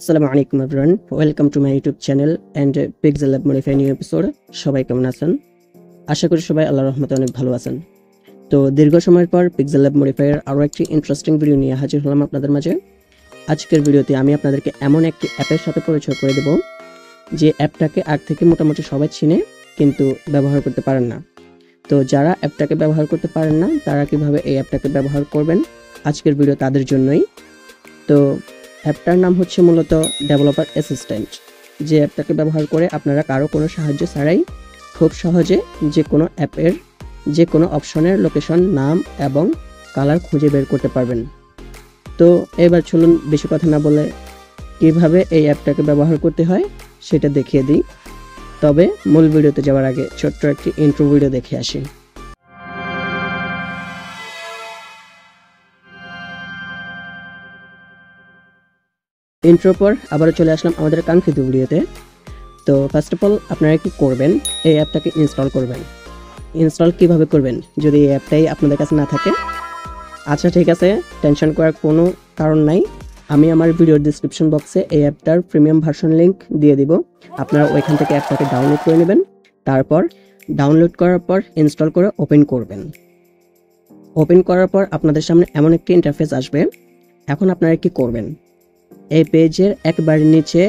আসসালামু আলাইকুম everyone, welcome to my YouTube channel and pixel lab modify new episode. সবাই কেমন আছেন? আশা করি সবাই আল্লাহর রহমতে অনেক ভালো আছেন। তো দীর্ঘ সময়ের পর পিক্সেল ল্যাব মডিফাইয়ের আরও একটি ইন্টারেস্টিং ভিডিও নিয়ে হাজির হলাম আপনাদের মাঝে। আজকের ভিডিওতে আমি আপনাদেরকে এমন একটি অ্যাপের সাথে পরিচয় করে দেব যে অ্যাপটাকে আগ থেকে মোটামুটি সবাই চিনে কিন্তু ব্যবহার করতে পারেন না। তো যারা অ্যাপটাকে ব্যবহার করতে পারেন না তারা কিভাবে এই অ্যাপটাকে ব্যবহার করবেন, আজকের ভিডিও তাদের জন্যই। তো অ্যাপটার নাম হচ্ছে মূলত ডেভেলপার অ্যাসিস্ট্যান্ট, যে অ্যাপটাকে ব্যবহার করে আপনারা কারো কোনো সাহায্য ছাড়াই খুব সহজে যে কোনো অ্যাপের যে কোনো অপশনের লোকেশন, নাম এবং কালার খুঁজে বের করতে পারবেন। তো এবার চলুন বেশি কথা না বলে কিভাবে এই অ্যাপটাকে ব্যবহার করতে হয় সেটা দেখিয়ে দিই। তবে মূল ভিডিওতে যাওয়ার আগে ছোট্ট একটি ইন্ট্রো ভিডিও দেখে আসি। ইন্ট্রো পর আবারও চলে আসলাম আমাদের কাঙ্ক্ষিত ভিডিওতে। তো ফার্স্ট অফ অল আপনারা কি করবেন, এই অ্যাপটাকে ইনস্টল করবেন। ইনস্টল কিভাবে করবেন যদি এই অ্যাপটাই আপনাদের কাছে না থাকে? আচ্ছা ঠিক আছে, টেনশন করার কোনো কারণ নাই। আমি আমার ভিডিওর ডিসক্রিপশন বক্সে এই অ্যাপটার প্রিমিয়াম ভার্সন লিঙ্ক দিয়ে দিব। আপনারা ওইখান থেকে অ্যাপটাকে ডাউনলোড করে নেবেন। তারপর ডাউনলোড করার পর ইনস্টল করে ওপেন করবেন। ওপেন করার পর আপনাদের সামনে এমন একটি ইন্টারফেস আসবে। এখন আপনারা কি করবেন, এই পেজের একবারে নিচে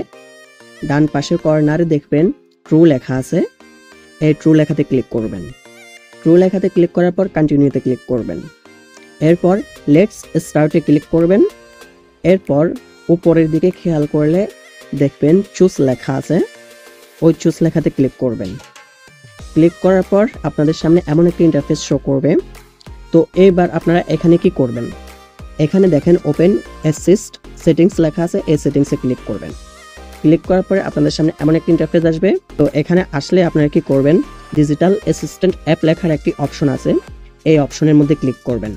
ডান পাশের কর্নারে দেখবেন ট্রু লেখা আছে। এই ট্রু লেখাতে ক্লিক করবেন। ট্রু লেখাতে ক্লিক করার পর কন্টিনিউতে ক্লিক করবেন। এরপর লেটস স্টার্টে ক্লিক করবেন। এরপর উপরের দিকে খেয়াল করলে দেখবেন চুজ লেখা আছে, ওই চুজ লেখাতে ক্লিক করবেন। ক্লিক করার পর আপনাদের সামনে এমন একটি ইন্টারফেস শো করবে। তো এবার আপনারা এখানে কি করবেন, এখানে দেখেন ওপেন অ্যাসিস্ট সেটিংস লেখা আছে, এই সেটিংসে ক্লিক করবেন। ক্লিক করার পরে আপনাদের সামনে এমন একটি ইন্টারফেস আসবে। তো এখানে আসলে আপনারা কি করবেন, ডিজিটাল অ্যাসিস্ট্যান্ট অ্যাপ লেখার একটি অপশন আছে, এই অপশনের মধ্যে ক্লিক করবেন।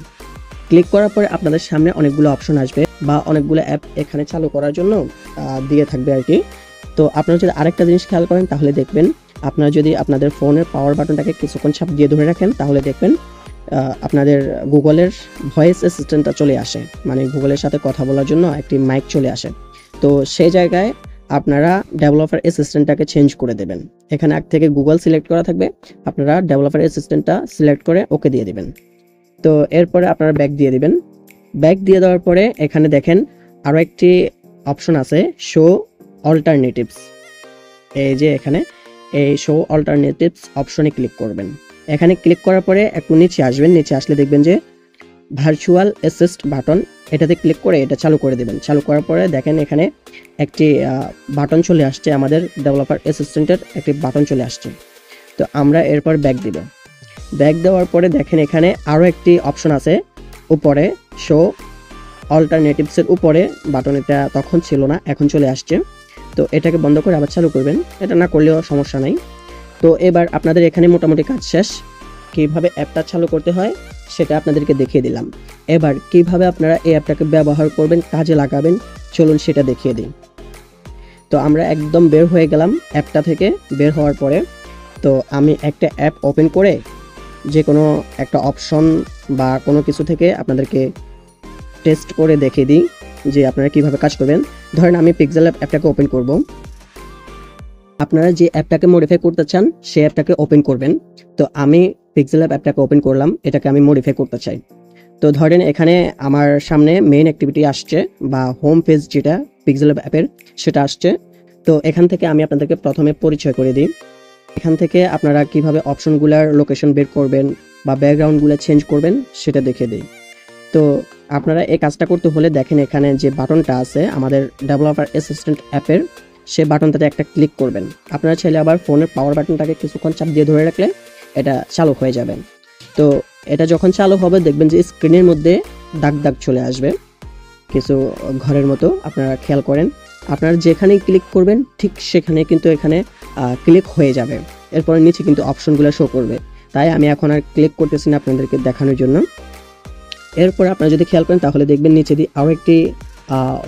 ক্লিক করার পরে আপনাদের সামনে অনেকগুলো অপশন আসবে বা অনেকগুলো অ্যাপ এখানে চালু করার জন্য দিয়ে থাকবে আর কি। তো আপনারা যদি আরেকটা জিনিস খেয়াল করেন তাহলে দেখবেন, আপনারা যদি আপনাদের ফোনের পাওয়ার বাটনটাকে কিছুক্ষণ চাপ দিয়ে ধরে রাখেন তাহলে দেখবেন আপনাদের গুগলের ভয়েস অ্যাসিস্ট্যান্টটা চলে আসে, মানে গুগলের সাথে কথা বলার জন্য একটি মাইক চলে আসে। তো সেই জায়গায় আপনারা ডেভেলপার অ্যাসিস্ট্যান্টটাকে চেঞ্জ করে দেবেন। এখানে আগ থেকে গুগল সিলেক্ট করা থাকবে, আপনারা ডেভেলপার অ্যাসিস্ট্যান্টটা সিলেক্ট করে ওকে দিয়ে দিবেন। তো এরপরে আপনারা ব্যাক দিয়ে দিবেন। ব্যাক দিয়ে দেওয়ার পরে এখানে দেখেন আরও একটি অপশন আছে, শো অল্টারনেটিভস। এই যে এখানে এই শো অল্টারনেটিভস অপশনে ক্লিক করবেন। এখানে ক্লিক করার পরে একটু নিচে আসবেন, নিচে আসলে দেখবেন যে ভার্চুয়াল অ্যাসিস্ট বাটন, এটাতে ক্লিক করে এটা চালু করে দেবেন। চালু করার পরে দেখেন এখানে একটি বাটন চলে আসছে, আমাদের ডেভেলপার অ্যাসিস্ট্যান্টের একটি বাটন চলে আসছে। তো আমরা এরপর ব্যাক দিব। ব্যাক দেওয়ার পরে দেখেন এখানে আরও একটি অপশন আছে উপরে, শো অল্টারনেটিভসের উপরে বাটন, এটা তখন ছিল না এখন চলে আসছে। তো এটাকে বন্ধ করে আবার চালু করবেন, এটা না করলেও সমস্যা নাই। তো এবার আপনাদের এখানে মোটামুটি কাজ শেষ। কীভাবে অ্যাপটা চালু করতে হয় সেটা আপনাদেরকে দেখিয়ে দিলাম। এবার কিভাবে আপনারা এই অ্যাপটাকে ব্যবহার করবেন, কাজে লাগাবেন, চলুন সেটা দেখিয়ে দিই। তো আমরা একদম বের হয়ে গেলাম অ্যাপটা থেকে। বের হওয়ার পরে তো আমি একটা অ্যাপ ওপেন করে যে কোনো একটা অপশন বা কোনো কিছু থেকে আপনাদেরকে টেস্ট করে দেখিয়ে দিই যে আপনারা কিভাবে কাজ করবেন। ধরেন আমি পিক্সেল অ্যাপটাকে ওপেন করব। আপনারা যে অ্যাপটাকে মডিফাই করতে চান সেই অ্যাপটাকে ওপেন করবেন। তো আমি পিক্সেল অ্যাপটাকে ওপেন করলাম, এটাকে আমি মডিফাই করতে চাই। তো ধরেন এখানে আমার সামনে মেইন অ্যাক্টিভিটি আসছে বা হোম পেজ যেটা পিক্সেল অ্যাপের সেটা আসছে। তো এখান থেকে আমি আপনাদেরকে প্রথমে পরিচয় করে দিই। এখান থেকে আপনারা কিভাবে অপশনগুলোর লোকেশন বের করবেন বা ব্যাকগ্রাউন্ডগুলো চেঞ্জ করবেন সেটা দেখে দিই। তো আপনারা এই কাজটা করতে হলে দেখেন এখানে যে বাটনটা আছে আমাদের ডেভেলপার অ্যাসিস্ট্যান্ট অ্যাপের, সে বাটনটাতে একটা ক্লিক করবেন। আপনারা চাইলে আবার ফোনের পাওয়ার বাটনটাকে কিছুক্ষণ চাপ দিয়ে ধরে রাখলে এটা চালু হয়ে যাবে। তো এটা যখন চালু হবে দেখবেন যে স্ক্রিনের মধ্যে দাগ দাগ চলে আসবে কিছু ঘরের মতো, আপনারা খেয়াল করেন। আপনারা যেখানেই ক্লিক করবেন ঠিক সেখানে কিন্তু এখানে ক্লিক হয়ে যাবে। এরপরে নিচে কিন্তু অপশনগুলো শো করবে, তাই আমি এখন আর ক্লিক করতেছি না আপনাদেরকে দেখানোর জন্য। এরপর আপনারা যদি খেয়াল করেন তাহলে দেখবেন নিচে দিয়ে আরও একটি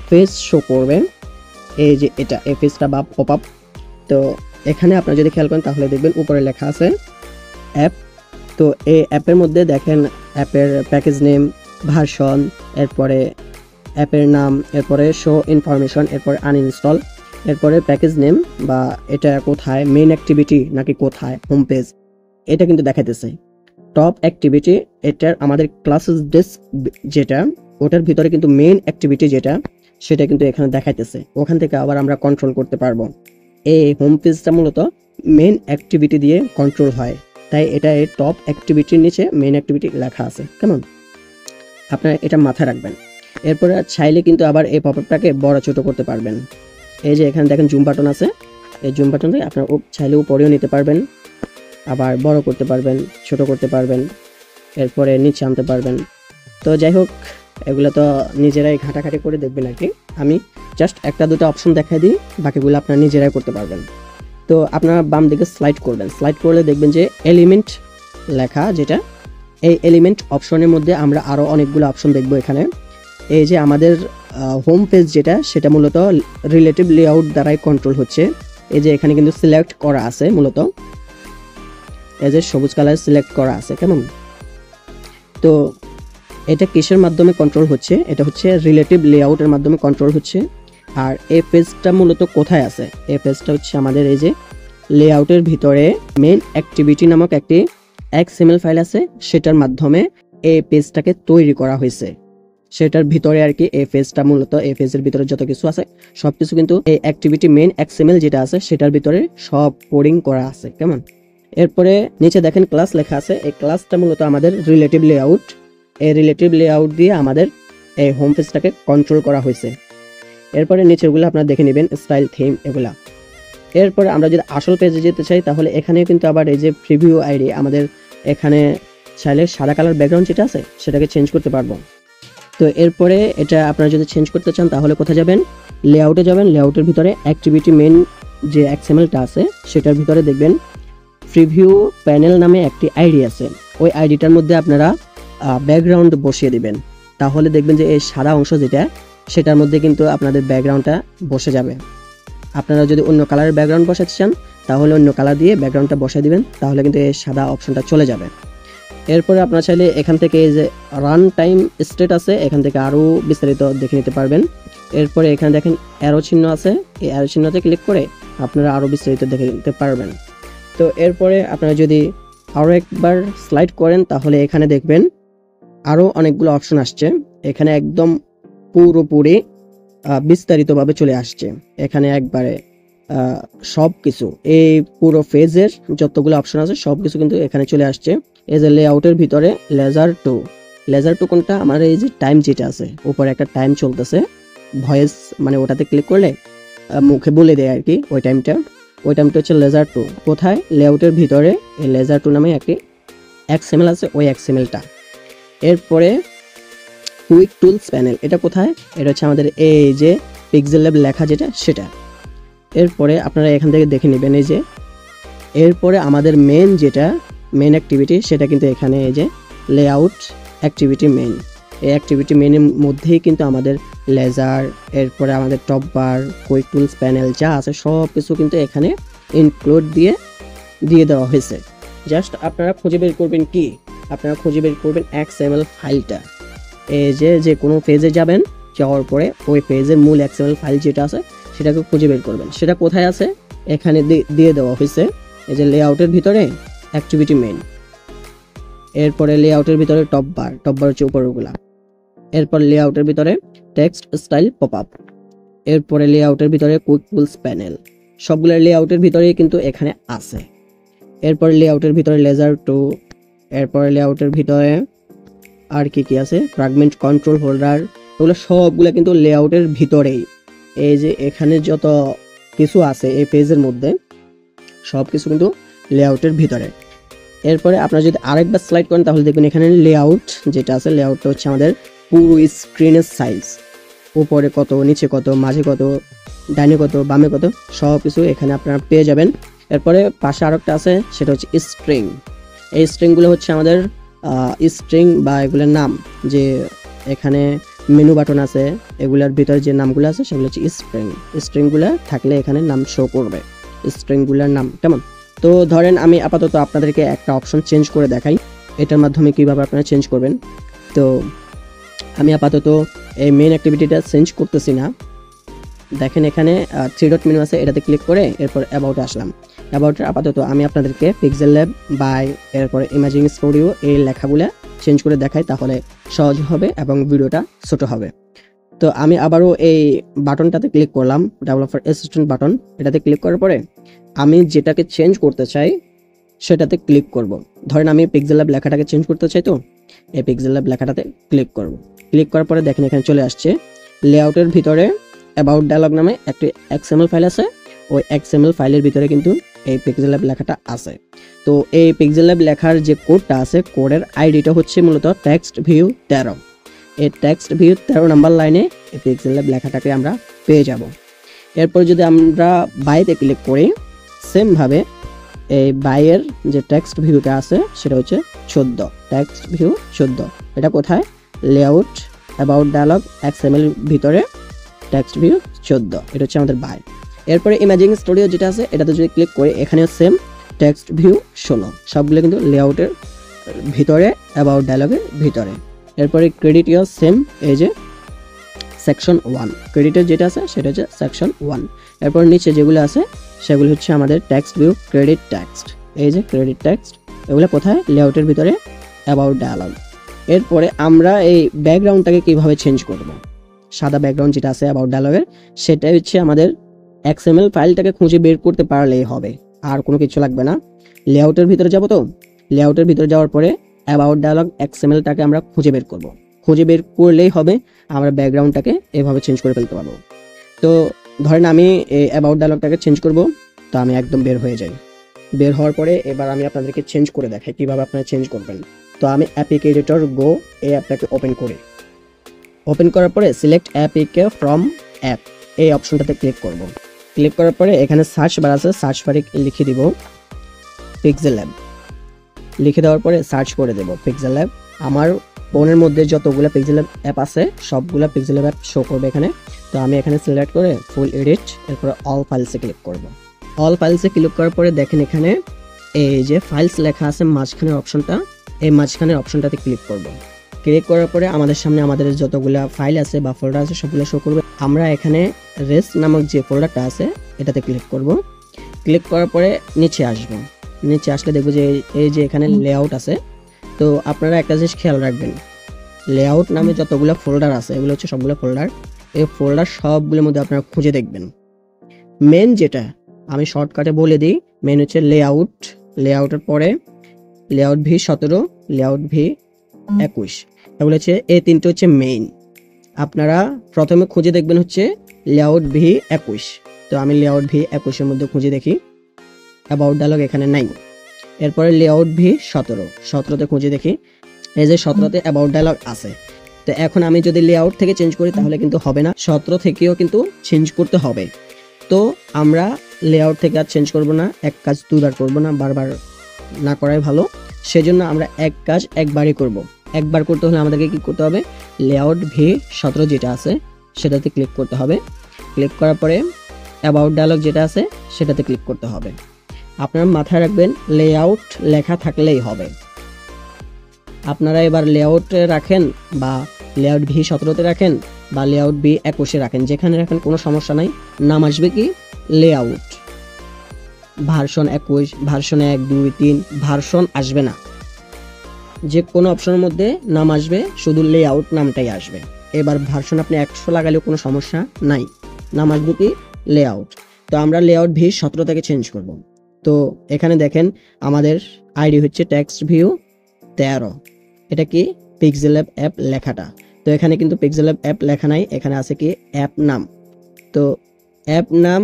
ফেস শো করবে, এই যে এটা এই ফেসটা বা পপ আপ। তো এখানে আপনারা যদি খেয়াল করেন তাহলে দেখবেন উপরে লেখা আছে অ্যাপ। তো এই অ্যাপের মধ্যে দেখেন অ্যাপের প্যাকেজ নেম, ভার্সন, এরপরে অ্যাপের নাম, এরপরে শো ইনফরমেশন, এরপরে আনইনস্টল, এরপরে প্যাকেজ নেম বা এটা কোথায়, মেইন অ্যাক্টিভিটি নাকি কোথায়, হোম পেজ, এটা কিন্তু দেখাইতেছে। টপ অ্যাক্টিভিটি, এটার আমাদের ক্লাসেস ডেস্ক যেটা, ওটার ভিতরে কিন্তু মেইন অ্যাক্টিভিটি যেটা, সেটা কিন্তু এখানে দেখাইতেছে। ওখান থেকে আবার আমরা কন্ট্রোল করতে পারবো। এই হোম পেজটা মূলত মেইন অ্যাক্টিভিটি দিয়ে কন্ট্রোল হয়, তাই এটা এই টপ অ্যাক্টিভিটির নিচে মেইন অ্যাক্টিভিটি লেখা আছে। কেমন, আপনারা এটা মাথায় রাখবেন। এরপরে চাইলে কিন্তু আবার এই পপআপটাকে বড় ছোট করতে পারবেন। এই যে এখানে দেখেন জুম বাটন আছে, এই জুম বাটন থেকে আপনারা চাইলে উপরেও নিতে পারবেন, আবার বড় করতে পারবেন, ছোট করতে পারবেন, এরপরে নিচে আনতে পারবেন। তো যাই হোক, এগুলো তো নিজেরাই ঘাটাঘাটি করে দেখবেন আর কি। আমি জাস্ট একটা দুটো অপশন দেখাই দিই, বাকিগুলো আপনারা নিজেরাই করতে পারবেন। তো আপনারা বাম দিকে স্লাইড করবেন, স্লাইড করলে দেখবেন যে এলিমেন্ট লেখা, যেটা এই এলিমেন্ট অপশনের মধ্যে আমরা আরও অনেকগুলো অপশন দেখব এখানে। এই যে আমাদের হোম পেজ যেটা, সেটা মূলত রিলেটিভ লেআউট দ্বারাই কন্ট্রোল হচ্ছে। এই যে এখানে কিন্তু সিলেক্ট করা আছে, মূলত এই যে সবুজ কালার সিলেক্ট করা আছে। কেমন, তো এটা কিসের মাধ্যমে কন্ট্রোল হচ্ছে? এটা হচ্ছে রিলেটিভ লেআউটের মাধ্যমে কন্ট্রোল হচ্ছে। আর এই পেজটা মূলত কোথায় আছে? এই পেজটা হচ্ছে আমাদের এই যে লেআউটের ভিতরে মেইন অ্যাক্টিভিটি নামক একটি XML ফাইল আছে, সেটার মাধ্যমে এই পেজটাকে তৈরি করা হয়েছে। সেটার ভিতরে আর কি এই পেজটা, মূলত এই পেজের ভিতরে যত কিছু আছে সবকিছু কিন্তু এই অ্যাক্টিভিটি মেইন XML যেটা আছে সেটার ভিতরে সব কোডিং করা আছে। কেমন, এরপরে নিচে দেখেন ক্লাস লেখা আছে। এই ক্লাসটা মূলত আমাদের রিলেটিভ লেআউট। এই রিলেটিভ লেআউট দিয়ে আমাদের এই হোম পেজটাকে কন্ট্রোল করা হয়েছে। এরপরে নিচেগুলো আপনারা দেখে নেবেন, স্টাইল, থিম, এগুলা। এরপরে আমরা যদি আসল পেজে যেতে চাই, তাহলে এখানে কিন্তু আবার এই যে প্রিভিউ আইডি, আমাদের এখানে চাইলে সাদা কালার ব্যাকগ্রাউন্ড যেটা আছে সেটাকে চেঞ্জ করতে পারবো। তো এরপরে এটা আপনারা যদি চেঞ্জ করতে চান তাহলে কোথায় যাবেন? লেআউটে যাবেন। লেআউটের ভিতরে অ্যাক্টিভিটি মেইন যে XMLটা আছে সেটার ভিতরে দেখবেন প্রিভিউ প্যানেল নামে একটি আইডি আছে। ওই আইডিটার মধ্যে আপনারা ব্যাকগ্রাউন্ড বসিয়ে দিবেন, তাহলে দেখবেন যে এই সাদা অংশ যেটা, সেটার মধ্যে কিন্তু আপনাদের ব্যাকগ্রাউন্ডটা বসে যাবে। আপনারা যদি অন্য কালারের ব্যাকগ্রাউন্ড বসাতে চান তাহলে অন্য কালার দিয়ে ব্যাকগ্রাউন্ডটা বসিয়ে দিবেন, তাহলে কিন্তু এই সাদা অপশনটা চলে যাবে। এরপরে আপনারা চাইলে এখান থেকে এই যে রান টাইম স্টেট আছে, এখান থেকে আরও বিস্তারিত দেখে নিতে পারবেন। এরপরে এখানে দেখেন অ্যারো চিহ্ন আছে, এই অ্যারো চিহ্নতে ক্লিক করে আপনারা আরও বিস্তারিত দেখে নিতে পারবেন। তো এরপরে আপনারা যদি আরও একবার স্লাইড করেন তাহলে এখানে দেখবেন আরও অনেকগুলো অপশন আসছে। এখানে একদম পুরোপুরি বিস্তারিতভাবে চলে আসছে। এখানে একবারে সব কিছু, এই পুরো পেজের যতগুলো অপশন আছে সব কিছু কিন্তু এখানে চলে আসছে। এই যে লেআউটের ভিতরে লেজার টু কোনটা? আমার এই যে টাইম যেটা আছে, উপরে একটা টাইম চলতেছে, ভয়েস মানে ওটাতে ক্লিক করলে মুখে বলে দেয় আর কি ওই টাইমটা হচ্ছে লেজার টু। কোথায়? লেআউটের ভিতরে এই লেজার টু নামে একটি XML আছে, ওই XMLটা। এরপরে কুইক টুলস প্যানেল, এটা কোথায়? এটা হচ্ছে আমাদের এই যে পিক্সেল ল্যাব লেখা যেটা, সেটা। এরপরে আপনারা এখান থেকে দেখে নেবেন এই যে এরপরে আমাদের মেন যেটা মেন অ্যাক্টিভিটি, সেটা কিন্তু এখানে এই যে লেআউট অ্যাক্টিভিটি মেন। এই অ্যাক্টিভিটি মেনের মধ্যেই কিন্তু আমাদের লেজার, এরপরে আমাদের টপ বার, কুইক টুলস প্যানেল যা আছে সব কিছু কিন্তু এখানে ইনক্লুড দিয়ে দেওয়া হয়েছে। জাস্ট আপনারা খুঁজে বের করবেন কি? আপনারা খুঁজে বের করবেন XML ফাইলটা। এই যে কোনো পেজে যাবেন, যাওয়ার পরে ওই পেজের মূল XML ফাইল যেটা আছে সেটাকে খুঁজে বের করবেন। সেটা কোথায় আছে? এখানে দিয়ে দেওয়া হয়েছে এই যে লেআউটের ভিতরে অ্যাক্টিভিটি মেইন, এরপরে লেআউটের ভিতরে টপ বার হচ্ছে উপরগুলা, এরপর লেআউটের ভিতরে টেক্সট স্টাইল পপআপ, এরপরে লেআউটের ভিতরে কুইক টুলস প্যানেল, সবগুলো লেআউটের ভিতরেই কিন্তু এখানে আছে। এরপর লেআউটের ভিতরে লেজার টু, এরপরে লেআউটের ভিতরে আর কি আছে, ফ্র্যাগমেন্ট কন্ট্রোল হোল্ডার, এগুলো সবগুলো কিন্তু লেআউটের ভিতরেই। এই যে এখানে যত কিছু আছে এই পেজের মধ্যে সব কিছু কিন্তু লেআউটের ভিতরে। এরপরে আপনারা যদি আরেকবার স্লাইড করেন তাহলে দেখবেন এখানে লেআউট যেটা আছে, লেআউটটা হচ্ছে আমাদের পুরো স্ক্রিনের সাইজ, উপরে কত, নিচে কত, মাঝে কত, ডাইনে কত, বামে কত, সব কিছু এখানে আপনারা পেয়ে যাবেন। এরপরে পাশে আরেকটা আছে, সেটা হচ্ছে স্ট্রিং। এই স্ট্রিংগুলো হচ্ছে আমাদের স্ট্রিং বা এগুলোর নাম, যে এখানে মেনু বাটন আছে এগুলার ভিতরে যে নামগুলো আছে সেগুলো হচ্ছে স্ট্রিংগুলো থাকলে এখানে নাম শো করবে, স্ট্রিংগুলোর নাম। কেমন? তো ধরেন আমি আপাতত আপনাদেরকে একটা অপশন চেঞ্জ করে দেখাই, এটার মাধ্যমে কিভাবে আপনারা চেঞ্জ করবেন। তো আমি আপাতত এই মেইন অ্যাক্টিভিটিটা চেঞ্জ করতেছি না। দেখেন এখানে 3 ডট মেনু আছে, এটাতে ক্লিক করে এরপর অ্যাবাউটে আসলাম। অ্যাবাউটে আপাতত আমি আপনাদেরকে পিক্সেল ল্যাব বাই এরপরে ইমেজিং স্টুডিও এই লেখাগুলো চেঞ্জ করে দেখাই, তাহলে সহজ হবে এবং ভিডিওটা ছোট হবে। তো আমি আবারও এই বাটনটাতে ক্লিক করলাম, ডেভেলপার অ্যাসিস্ট্যান্ট বাটন। এটাতে ক্লিক করার পরে আমি যেটাকে চেঞ্জ করতে চাই সেটাতে ক্লিক করব। ধরেন আমি পিক্সেল ল্যাব লেখাটাকে চেঞ্জ করতে চাই, তো এই পিক্সেল ল্যাব লেখাটাতে ক্লিক করব। ক্লিক করার পরে দেখেন এখানে চলে আসছে লেআউটের ভিতরে অ্যাবাউট ডায়ালগ নামে একটি XML ফাইল আছে। ওই XML ফাইলের ভিতরে কিন্তু এই পিক্সেল ল্যাব লেখাটা আছে। তো এই পিক্সেল ল্যাব লেখার যে কোডটা আছে, কোডের আইডিটা হচ্ছে মূলত টেক্সট ভিউ 13। এই টেক্সট ভিউ 13 নাম্বার লাইনে এই পিক্সেল ল্যাব লেখাটাকে আমরা পেয়ে যাব। এরপর যদি আমরা বাইতে ক্লিক করি, সেমভাবে এই বাইয়ের যে টেক্সট ভিউটা আছে সেটা হচ্ছে 14, টেক্সট ভিউ 14। এটা কোথায়? লেআউট অ্যাবাউট ডায়ালগ XML ভিতরে টেক্সট ভিউ 14, এটা হচ্ছে আমাদের বাই। এরপরে ইমেজিং স্টুডিও যেটা আছে এটাতে যদি ক্লিক করি, এখানেও সেম টেক্সট ভিউ 16, সবগুলো কিন্তু লেআউটের ভিতরে অ্যাবাউট ডায়ালগের ভিতরে। এরপরে ক্রেডিটও সেম, এই যে সেকশন 1, ক্রেডিটের যেটা আছে সেটা হচ্ছে সেকশন 1। এরপর নিচে যেগুলো আছে সেগুলো হচ্ছে আমাদের টেক্সট ভিউ ক্রেডিট টেক্সট, এই যে ক্রেডিট টেক্সট। এগুলো কোথায়? লেআউটের ভিতরে অ্যাবাউট ডায়ালগ। এরপরে আমরা এই ব্যাকগ্রাউন্ডটাকে কিভাবে চেঞ্জ করব? সাদা ব্যাকগ্রাউন্ড যেটা আছে অ্যাবাউট ডায়ালগের, সেটাই হচ্ছে আমাদের XML ফাইলটাকে খুঁজে বের করতে পারলেই হবে, আর কোনো কিছু লাগবে না। লেআউটের ভিতরে যাব, তো লেআউটের ভিতরে যাওয়ার পরে অ্যাবাউট ডায়ালগ XMLটাকে আমরা খুঁজে বের করব। খুঁজে বের করলেই হবে, আমরা ব্যাকগ্রাউন্ডটাকে এভাবে চেঞ্জ করে ফেলতে পারবো। তো ধরেন আমি এই অ্যাবাউট ডায়ালগটাকে চেঞ্জ করব, তো আমি একদম বের হয়ে যাই। বের হওয়ার পরে এবার আমি আপনাদেরকে চেঞ্জ করে দেখাই কীভাবে আপনারা চেঞ্জ করবেন। তো আমি অ্যাপিক এডিটর গো এই অ্যাপটাকে ওপেন করি। ওপেন করার পরে সিলেক্ট অ্যাপিকে ফ্রম অ্যাপ এই অপশনটাতে ক্লিক করব। ক্লিক করার পরে এখানে সার্চ বার আছে, সার্চ বারে লিখে দিব পিক্সেল ল্যাব। লিখে দেওয়ার পরে সার্চ করে দেব পিক্সেল ল্যাব। আমার ফোনের মধ্যে যতগুলো পিক্সেল ল্যাব অ্যাপ আছে সবগুলো পিক্সেল ল্যাব অ্যাপ শো করবে এখানে। তো আমি এখানে সিলেক্ট করে ফুল এডিট, এরপরে অল ফাইলসে ক্লিক করব। অল ফাইলসে ক্লিক করার পরে দেখেন এখানে এই যে ফাইলস লেখা আছে মাঝখানের অপশনটা, এই মাঝখানের অপশনটাতে ক্লিক করব। ক্লিক করার পরে আমাদের সামনে আমাদের যতগুলো ফাইল আছে বা ফোল্ডার আছে সবগুলো শো করবে। আমরা এখানে রেস নামক যে ফোল্ডারটা আছে এটাতে ক্লিক করব। ক্লিক করার পরে নিচে আসব। নিচে আসলে দেখব যে এই যে এখানে লেআউট আছে। তো আপনারা একটা জিনিস খেয়াল রাখবেন, লেআউট নামে যতগুলো ফোল্ডার আছে এগুলো হচ্ছে সবগুলো ফোল্ডার। এই ফোল্ডার সবগুলোর মধ্যে আপনারা খুঁজে দেখবেন মেন যেটা আমি শর্টকাটে বলে দিই, মেন হচ্ছে লেআউট। লেআউটের পরে লেআউট V17, লেআউট V21, এগুলো হচ্ছে এই তিনটে হচ্ছে মেইন। আপনারা প্রথমে খুঁজে দেখবেন হচ্ছে লেআউট V21। তো আমি লেআউট V21 মধ্যে খুঁজে দেখি, অ্যাবাউট ডায়ালগ এখানে নাই। এরপরে লেআউট V17তে খুঁজে দেখি, এই যে 17তে অ্যাবাউট ডায়ালগ আছে। তো এখন আমি যদি লেআউট থেকে চেঞ্জ করি তাহলে কিন্তু হবে না, 17 থেকেও কিন্তু চেঞ্জ করতে হবে। তো আমরা লেআউট থেকে আর চেঞ্জ করব না, এক কাজ দুবার করব না, বারবার না করাই ভালো। সেজন্য আমরা এক কাজ একবারই করব। একবার করতে হলে আমাদেরকে কি করতে হবে? লেআউট V17 যেটা আছে সেটাতে ক্লিক করতে হবে। ক্লিক করার পরে অ্যাবাউট ডায়ালগ যেটা আছে সেটাতে ক্লিক করতে হবে। আপনারা মাথায় রাখবেন লেআউট লেখা থাকলেই হবে। আপনারা এবার লেআউটে রাখেন বা লেআউট V17তে রাখেন বা লেআউট V21 রাখেন, যেখানে রাখেন কোনো সমস্যা নাই। নাম আসবে কি? লেআউট। ভার্সন 21, ভার্সন 1, 2, 3 ভার্সন আসবে না। যে কোনো অপশনের মধ্যে নাম আসবে, শুধু লেআউট নামটাই আসবে। এবার ভার্সন আপনি 100 লাগালেও কোনো সমস্যা নাই, নাম আসবে কি? লেআউট। তো আমরা লেআউট V17 থেকে চেঞ্জ করব। তো এখানে দেখেন আমাদের আইডি হচ্ছে টেক্সট ভিউ 13। এটা কি? পিক্সেল ল্যাব অ্যাপ লেখাটা। তো এখানে কিন্তু পিক্সেল ল্যাব অ্যাপ লেখা নাই, এখানে আছে কি? অ্যাপ নাম। তো অ্যাপ নাম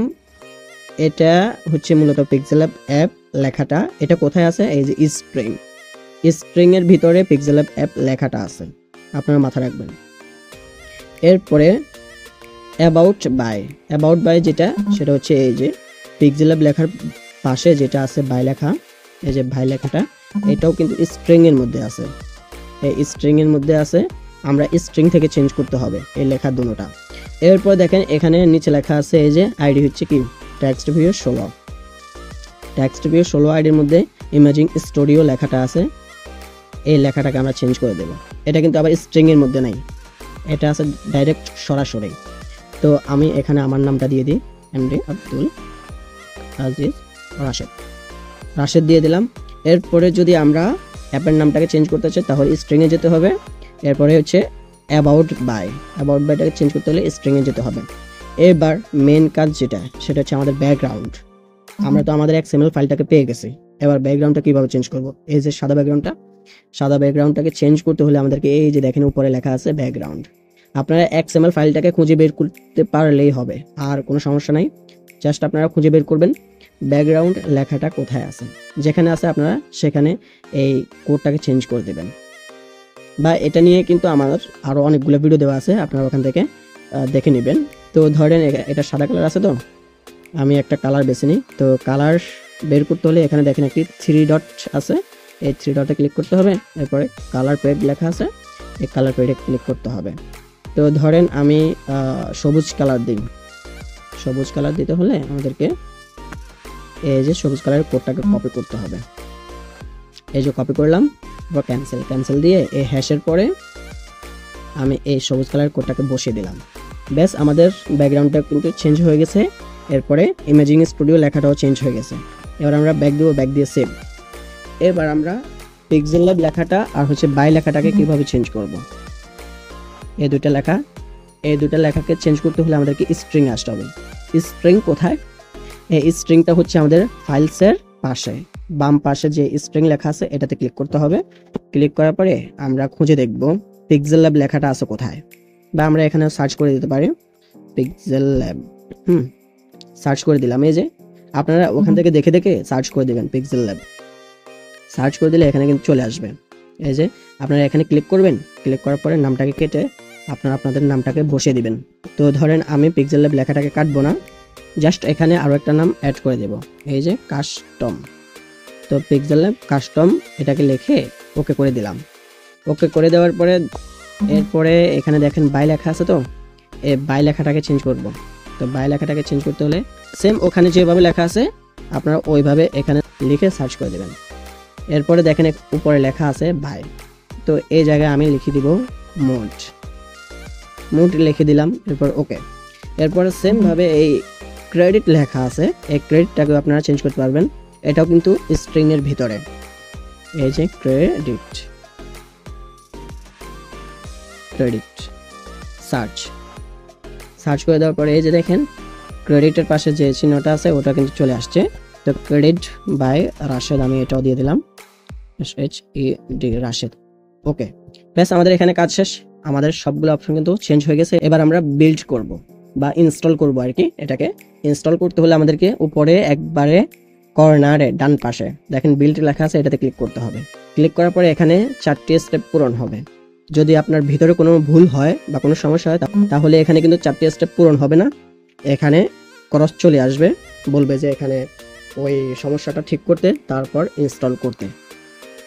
এটা হচ্ছে মূলত পিক্সেল ল্যাব অ্যাপ লেখাটা। এটা কোথায় আছে? এই যে স্ট্রিং, স্ট্রিং এর ভিতরে পিক্সেল ল্যাব অ্যাপ লেখাটা আছে, আপনারা মাথায় রাখবেন। এরপরে অ্যাবাউট বাই যেটা সেটা হচ্ছে এই যে পিক্সেল ল্যাব লেখার পাশে যেটা আছে বাই লেখা, এই যে বাই লেখাটা, এটাও কিন্তু স্ট্রিং এর মধ্যে আছে। এই স্ট্রিং এর মধ্যে আছে, আমরা স্ট্রিং থেকে চেঞ্জ করতে হবে এই লেখা দুটোটা। এরপর দেখেন এখানে নিচে লেখা আছে এই যে আইডি হচ্ছে কি? Text view 16। টেক্সট ভিউ 16 আইডির মধ্যে ইমেজিং স্টুডিও লেখাটা আছে, এই লেখাটাকে আমরা চেঞ্জ করে দেব। এটা কিন্তু আবার স্ট্রিং এর মধ্যে নাই, এটা আছে ডাইরেক্ট সরাসরি। তো আমি এখানে আমার নামটা দিয়ে দিই, এমডি আব্দুল আজিজ রাশেদ দিয়ে দিলাম। এরপরে যদি আমরা অ্যাপের নামটাকে চেঞ্জ করতে চাই তাহলে স্ট্রিংয়ে যেতে হবে। এরপরে হচ্ছে অ্যাবাউট বাইটাকে চেঞ্জ করতে হলে স্ট্রিংয়ে যেতে হবে। এবার মেন কাজ যেটা সেটা হচ্ছে আমাদের ব্যাকগ্রাউন্ড। আমরা তো আমাদের XML ফাইলটাকে পেয়ে গেছি, এবার ব্যাকগ্রাউন্ডটা কিভাবে চেঞ্জ করব? এই যে সাদা ব্যাকগ্রাউন্ডটাকে চেঞ্জ করতে হলে আমাদেরকে এই যে দেখেন উপরে লেখা আছে ব্যাকগ্রাউন্ড। আপনারা XML ফাইলটাকে খুঁজে বের করতে পারলেই হবে, আর কোনো সমস্যা নাই। জাস্ট আপনারা খুঁজে বের করবেন ব্যাকগ্রাউন্ড লেখাটা কোথায় আছে, যেখানে আছে আপনারা সেখানে এই কোডটাকে চেঞ্জ করে দেবেন। বা এটা নিয়ে কিন্তু আমার আরও অনেকগুলো ভিডিও দেওয়া আছে, আপনারা ওখান থেকে দেখে নেবেন। তো ধরেন এটা সাদা কালার আছে, তো আমি একটা কালার বেছে নিই। তো কালার বের করতে হলে এখানে দেখেন একটি 3 ডট আছে, এই 3 ডটে ক্লিক করতে হবে। এরপরে কালার প্যাড লেখা আছে, এই কালার প্যাডে ক্লিক করতে হবে। তো ধরেন আমি সবুজ কালার দিই। সবুজ কালার দিতে হলে আমাদেরকে এই যে সবুজ কালারের কোডটাকে কপি করতে হবে। এই যে কপি করলাম, এবার ক্যান্সেল দিয়ে এই হ্যাশের পরে আমি এই সবুজ কালারের কোডটাকে বসিয়ে দিলাম। ব্যাস আমাদের ব্যাকগ্রাউন্ডটা কিন্তু চেঞ্জ হয়ে গেছে। এরপরে ইমেজিং স্টুডিও লেখাটাও চেঞ্জ হয়ে গেছে। এবার আমরা ব্যাক দিয়ে সেভ। এবার আমরা পিক্সেল ল্যাব লেখাটা আর হচ্ছে বাই লেখাটাকে কিভাবে চেঞ্জ করব? এই দুইটা লেখাকে চেঞ্জ করতে হলে আমাদেরকে স্ট্রিং আসতে হবে। স্ট্রিং কোথায়? এই স্ট্রিংটা হচ্ছে আমাদের ফাইলসের পাশে বাম পাশে যে স্ট্রিং লেখা আছে এটাতে ক্লিক করতে হবে। ক্লিক করার পরে আমরা খুঁজে দেখব পিক্সেল ল্যাব লেখাটা আছে কোথায়, বা আমরা এখানে সার্চ করে দিতে পারি পিক্সেল ল্যাব। সার্চ করে দিলাম। এই যে আপনারা ওখান থেকে দেখে সার্চ করে দেবেন পিক্সেল ল্যাব। সার্চ করে দিলে এখানে কিন্তু চলে আসবে। এই যে আপনারা এখানে ক্লিক করবেন, ক্লিক করার পরে নামটাকে কেটে আপনারা আপনাদের নামটাকে বসিয়ে দিবেন। তো ধরেন আমি পিক্সেল ল্যাব লেখাটাকে কাটবো না, জাস্ট এখানে আরও একটা নাম অ্যাড করে দেব, এই যে কাস্টম। তো পিক্সেল ল্যাব কাস্টম এটাকে লিখে ওকে করে দিলাম। ওকে করে দেওয়ার পরে এরপরে এখানে দেখেন বাই লেখা আছে, তো এই বাই লেখাটাকে চেঞ্জ করব। তো বাই লেখাটাকে চেঞ্জ করতে হলে সেম ওখানে যেভাবে লেখা আছে আপনারা ওইভাবে এখানে লিখে সার্চ করে দেবেন। এরপরে দেখেন উপরে লেখা আছে বাই, তো এই জায়গায় আমি লিখে দিব মোড লিখে দিলাম। এরপর ওকে। এরপরে সেম ভাবে এই ক্রেডিট লেখা আছে, এই ক্রেডিটটাকে আপনারা চেঞ্জ করতে পারবেন। এটাও কিন্তু স্ট্রিং এর ভিতরে, এই যে ক্রেডিট সার্চ করে দেওয়ার পরে এই যে দেখেন ক্রেডিটের পাশে যে চিহ্নটা আছে ওটা কিন্তু চলে আসছে। তো ক্রেডিট বাই রাশেদ আমি এটাও দিয়ে দিলাম, SHED রাশেদ। ওকে, ব্যাস আমাদের এখানে কাজ শেষ। আমাদের সবগুলো অপশন কিন্তু চেঞ্জ হয়ে গেছে। এবার আমরা বিল্ড করব বা ইনস্টল করব আর কি। এটাকে ইনস্টল করতে হলে আমাদেরকে উপরে একবারে কর্নারে ডান পাশে দেখেন বিল্ড লেখা আছে, এটাতে ক্লিক করতে হবে। ক্লিক করার পরে এখানে 4টি স্টেপ পূরণ হবে। যদি আপনার ভিতরে কোনো ভুল হয় বা কোনো সমস্যা হয় তাহলে এখানে কিন্তু 4টি স্টেপ পূরণ হবে না, এখানে ক্রস চলে আসবে, বলবে যে এখানে ওই সমস্যাটা ঠিক করতে, তারপর ইনস্টল করতে।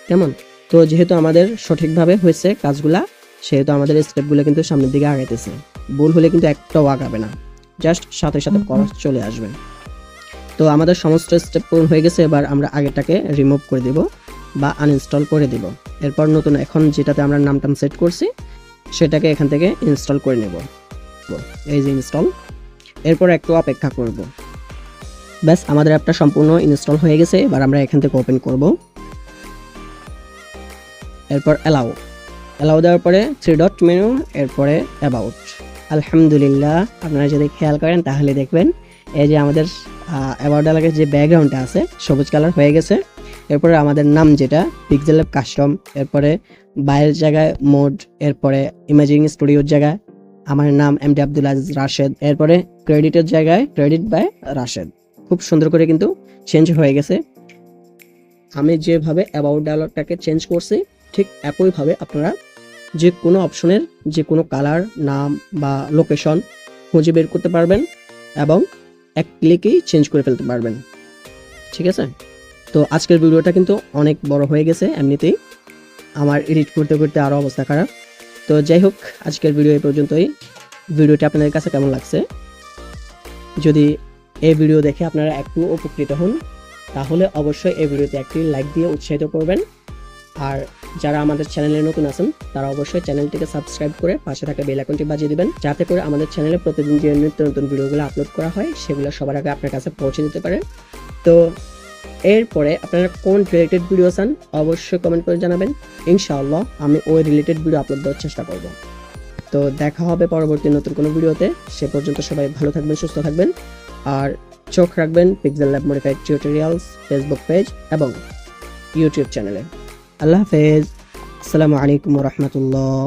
কেমন? তো যেহেতু আমাদের সঠিকভাবে হয়েছে কাজগুলা, সেহেতু আমাদের স্টেপগুলো কিন্তু সামনের দিকে আগাইতেছে। ভুল হলে কিন্তু একটাও আগাবে না, জাস্ট সাথে ক্রস চলে আসবে। তো আমাদের সমস্ত স্টেপ পূরণ হয়ে গেছে। এবার আমরা আগেরটাকে রিমুভ করে দিব বা আনইনস্টল করে দিব। এরপর নতুন এখন যেটাতে আমরা নামটাম সেট করছি সেটাকে এখান থেকে ইনস্টল করে নেব। এই যে ইনস্টল। এরপর একটু অপেক্ষা করব। ব্যাস আমাদের অ্যাপটা সম্পূর্ণ ইনস্টল হয়ে গেছে। এবার আমরা এখান থেকে ওপেন করব। এরপর অ্যালাউ দেওয়ার পরে 3 ডট মেনু, এরপরে অ্যাবাউট। আলহামদুলিল্লাহ, আপনারা যদি খেয়াল করেন তাহলে দেখবেন এই যে আমাদের অ্যাবাউট এলাকার যে ব্যাকগ্রাউন্ডটা আছে সবুজ কালার হয়ে গেছে। এরপরে আমাদের নাম যেটা পিক্সেল ল্যাব কাস্টম, এরপরে বাইরের জায়গায় মোড, এরপরে ইমেজিং স্টুডিওর জায়গায় আমার নাম এমডি আব্দুল আজিজ রাশেদ, এরপরে ক্রেডিটের জায়গায় ক্রেডিট বাই রাশেদ। খুব সুন্দর করে কিন্তু চেঞ্জ হয়ে গেছে। আমি যেভাবে অ্যাবাউট ডায়লগটাকে চেঞ্জ করছি ঠিক একইভাবে আপনারা যে কোনো অপশনের যে কোনো কালার, নাম বা লোকেশন খুঁজে বের করতে পারবেন এবং এক ক্লিকেই চেঞ্জ করে ফেলতে পারবেন। ঠিক আছে? তো আজকের ভিডিওটা কিন্তু অনেক বড় হয়ে গেছে, এমনিতেই আমার এডিট করতে করতে আরও অবস্থা খারাপ। তো যাই হোক, আজকের ভিডিও এই পর্যন্তই। ভিডিওটি আপনাদের কাছে কেমন লাগছে? যদি এই ভিডিও দেখে আপনারা একটু উপকৃত হন তাহলে অবশ্যই এই ভিডিওতে একটি লাইক দিয়ে উৎসাহিত করবেন। আর যারা আমাদের চ্যানেলে নতুন আছেন তারা অবশ্যই চ্যানেলটিকে সাবস্ক্রাইব করে পাশে থাকা বেল আইকনটি বাজিয়ে দিবেন, যাতে করে আমাদের চ্যানেলে প্রতিদিন যে নিত্য নতুন ভিডিওগুলো আপলোড করা হয় সেগুলো সবার আগে আপনার কাছে পৌঁছে দিতে পারে। তো এরপরে আপনারা কোন রিলেটেড ভিডিও চান অবশ্যই কমেন্ট করে জানাবেন, ইনশাআল্লাহ আমি ওই রিলেটেড ভিডিও আপলোড দেওয়ার চেষ্টা করব। তো দেখা হবে পরবর্তী নতুন কোনো ভিডিওতে। সে পর্যন্ত সবাই ভালো থাকবেন, সুস্থ থাকবেন, আর চোখ রাখবেন pixel lab modified tutorials Facebook page এবং ইউটিউব চ্যানেলে। আল্লাহ হাফেজ। আসসালামু আলাইকুম ওয়া রাহমাতুল্লাহ।